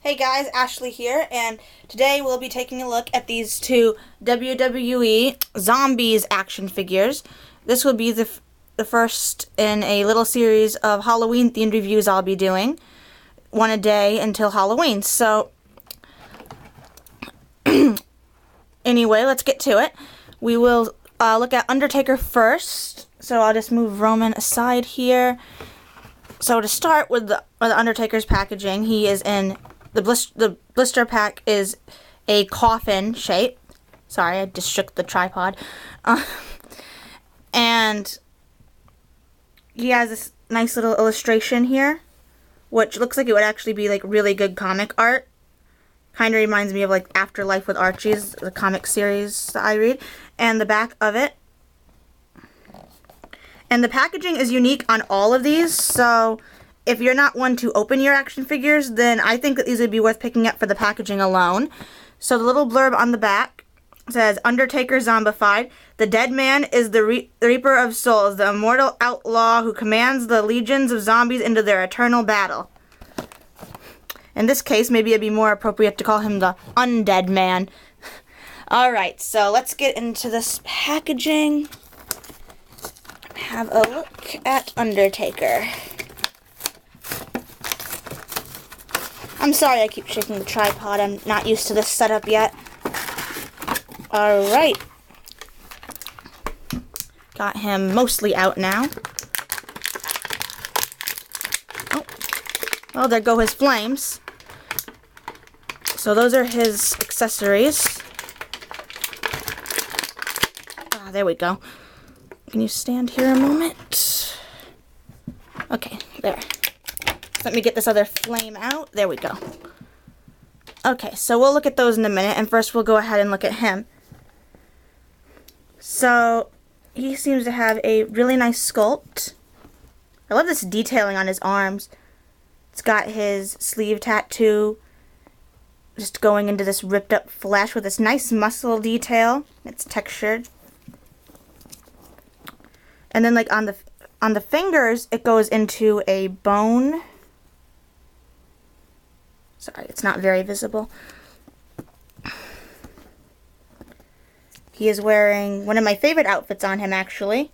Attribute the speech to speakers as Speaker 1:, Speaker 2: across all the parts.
Speaker 1: Hey guys, Ashley here, and today we'll be taking a look at these two WWE Zombies action figures. This will be the first in a little series of Halloween-themed reviews I'll be doing, one a day until Halloween. So, anyway, let's get to it. We will look at Undertaker first, so I'll just move Roman aside here. So to start with the Undertaker's packaging, he is in the blister pack is a coffin shape. Sorry, I just shook the tripod. And he has this nice little illustration here, which looks like it would actually be like really good comic art. Kind of reminds me of like Afterlife with Archie's, the comic series that I read. And the back of it. And the packaging is unique on all of these, so if you're not one to open your action figures, then I think that these would be worth picking up for the packaging alone. So the little blurb on the back says, Undertaker Zombified. The dead man is the Reaper of Souls, the immortal outlaw who commands the legions of zombies into their eternal battle. In this case, maybe it'd be more appropriate to call him the Undead Man. Alright, so let's get into this packaging. Have a look at Undertaker. I'm sorry I keep shaking the tripod. I'm not used to this setup yet. Alright. Got him mostly out now. Oh. Well, there go his flames. So those are his accessories. Ah, there we go. Can you stand here a moment? Okay, there. Let me get this other flame out. There we go. Okay, so we'll look at those in a minute, and first we'll go ahead and look at him. So, he seems to have a really nice sculpt. I love this detailing on his arms. It's got his sleeve tattoo just going into this ripped up flesh with this nice muscle detail. It's textured. And then like on the fingers, it goes into a bone. Sorry, it's not very visible. He is wearing one of my favorite outfits on him, actually.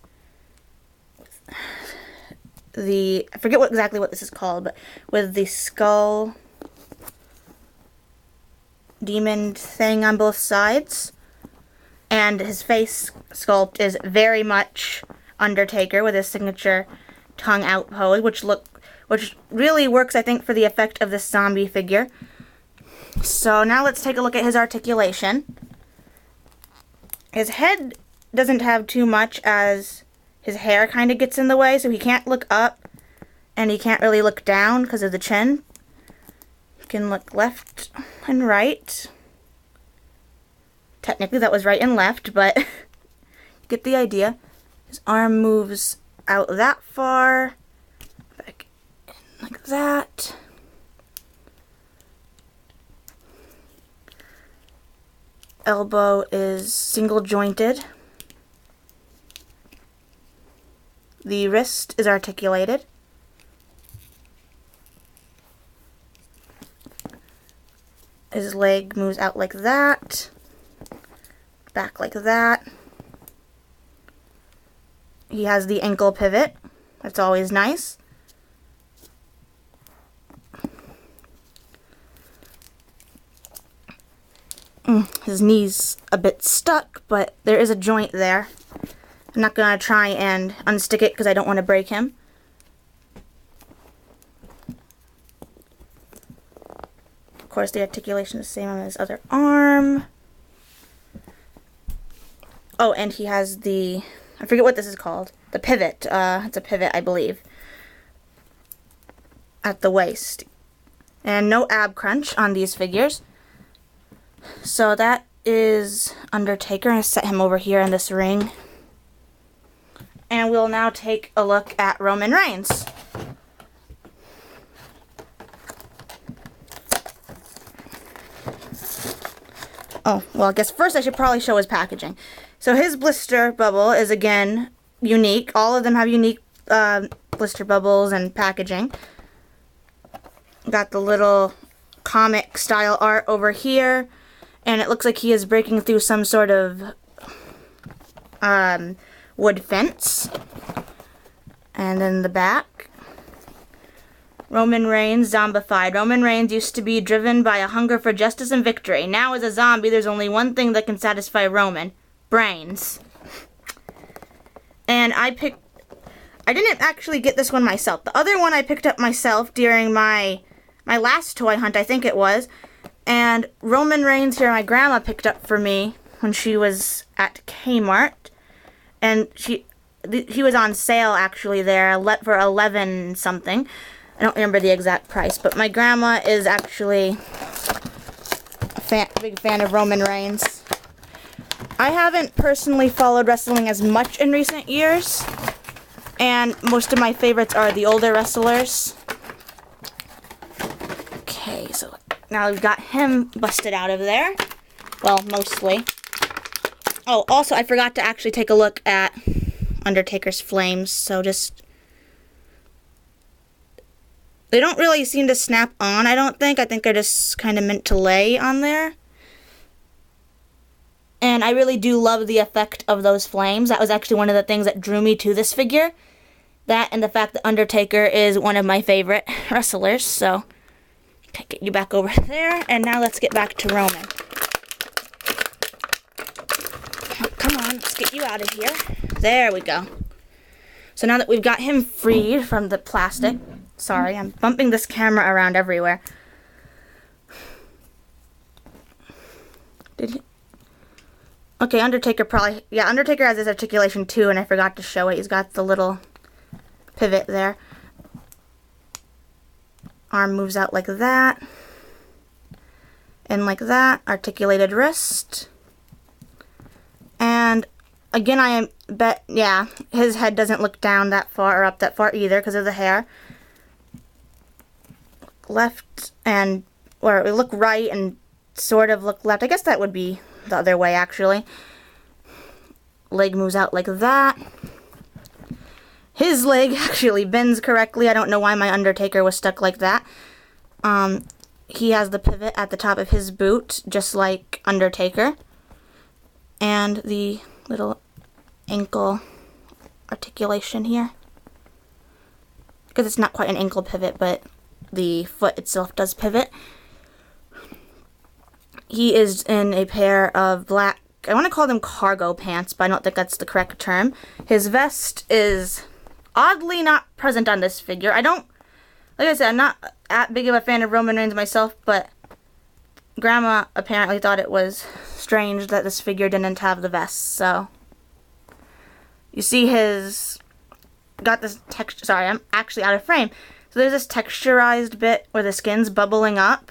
Speaker 1: I forget exactly what this is called, but with the skull demon thing on both sides. And his face sculpt is very much Undertaker with his signature tongue out pose, which really works, I think, for the effect of this zombie figure. So now let's take a look at his articulation. His head doesn't have too much, as his hair kind of gets in the way, so he can't look up and he can't really look down because of the chin. He can look left and right. Technically that was right and left, but you get the idea. His arm moves out that far, back in like that. Elbow is single jointed. The wrist is articulated. His leg moves out like that, back like that. He has the ankle pivot. That's always nice. His knee's a bit stuck, but there is a joint there. I'm not going to try and unstick it because I don't want to break him. Of course, the articulation is the same on his other arm. Oh, and he has the... I forget what this is called. The pivot. It's a pivot, I believe. At the waist. And no ab crunch on these figures. So that is Undertaker. I'm going to set him over here in this ring. And we'll now take a look at Roman Reigns. Oh, well, I guess first I should probably show his packaging. So his blister bubble is, again, unique. All of them have unique blister bubbles and packaging. Got the little comic style art over here. And it looks like he is breaking through some sort of wood fence. And then the back. Roman Reigns zombified. Roman Reigns used to be driven by a hunger for justice and victory. Now as a zombie, there's only one thing that can satisfy Roman. Brains. And I didn't actually get this one myself. The other one I picked up myself during my last toy hunt, I think it was. And Roman Reigns here, my grandma picked up for me when she was at Kmart. And he was on sale actually there for 11 something. I don't remember the exact price, but my grandma is actually a big fan of Roman Reigns. I haven't personally followed wrestling as much in recent years, and most of my favorites are the older wrestlers. Okay, so now we've got him busted out of there. Well, mostly. Oh, also, I forgot to actually take a look at Undertaker's flames, so they don't really seem to snap on, I don't think. I think they're just kind of meant to lay on there. And I really do love the effect of those flames. That was actually one of the things that drew me to this figure. That and the fact that Undertaker is one of my favorite wrestlers. So, okay, get you back over there. And now let's get back to Roman. Oh, come on, let's get you out of here. There we go. So now that we've got him freed from the plastic. Sorry, I'm bumping this camera around everywhere. Okay, Undertaker Undertaker has his articulation too, and I forgot to show it. He's got the little pivot there. Arm moves out like that. And like that. Articulated wrist. And again, his head doesn't look down that far or up that far either because of the hair. Left and, or look right and sort of look left. I guess that would be the other way actually. Leg moves out like that. His leg actually bends correctly. I don't know why my Undertaker was stuck like that. He has the pivot at the top of his boot, just like Undertaker. And the little ankle articulation here. Because it's not quite an ankle pivot, but the foot itself does pivot. He is in a pair of black, I want to call them cargo pants, but I don't think that's the correct term. His vest is oddly not present on this figure. Like I said, I'm not that big of a fan of Roman Reigns myself, but Grandma apparently thought it was strange that this figure didn't have the vest, so. You see got this texture, sorry, I'm actually out of frame. So there's this texturized bit where the skin's bubbling up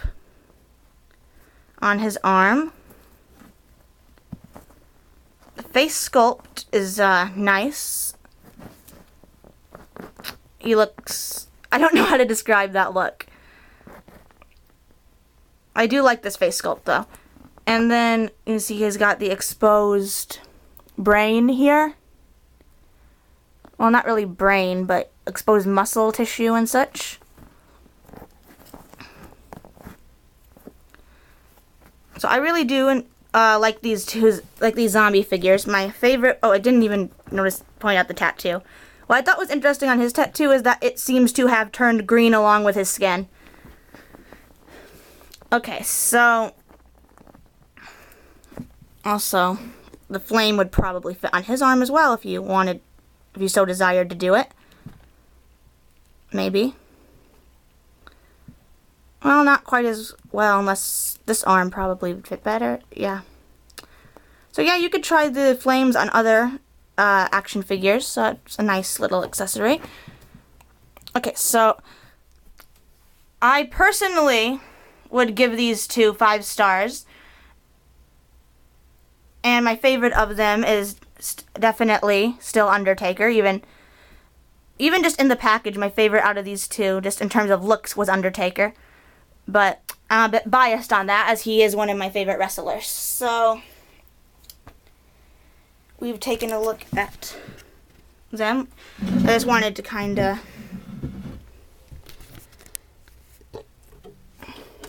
Speaker 1: on his arm. The face sculpt is nice. He looks, I don't know how to describe that look. I do like this face sculpt though. And then you see he's got the exposed brain here. Well, not really brain, but exposed muscle tissue and such. So I really do like these zombie figures. My favorite, I didn't even point out the tattoo. What I thought was interesting on his tattoo is that it seems to have turned green along with his skin. Okay, so also the flame would probably fit on his arm as well if you so desired to do it. Maybe. Well, not quite as well, unless this arm probably would fit better. Yeah. So yeah, you could try the flames on other action figures. So it's a nice little accessory. Okay, so I personally would give these two 5 stars. And my favorite of them is definitely still Undertaker. Even just in the package, my favorite out of these two, just in terms of looks, was Undertaker. But I'm a bit biased on that, as he is one of my favorite wrestlers. So we've taken a look at them. I just wanted to kind of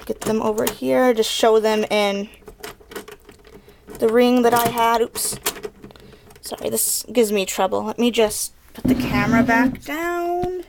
Speaker 1: get them over here, just show them in the ring that I had. Oops. Sorry, this gives me trouble. Let me just put the camera back down.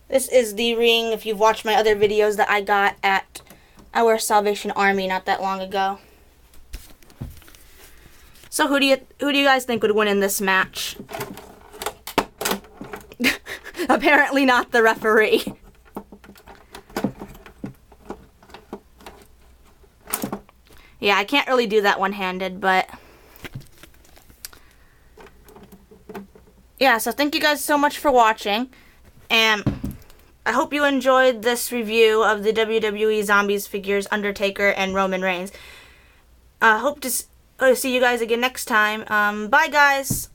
Speaker 1: This is the ring, if you've watched my other videos, that I got at our Salvation Army not that long ago. So who do you guys think would win in this match? Apparently not the referee. Yeah, I can't really do that one-handed, but yeah, so thank you guys so much for watching, and I hope you enjoyed this review of the WWE Zombies figures, Undertaker and Roman Reigns. Hope to see you guys again next time. Bye, guys!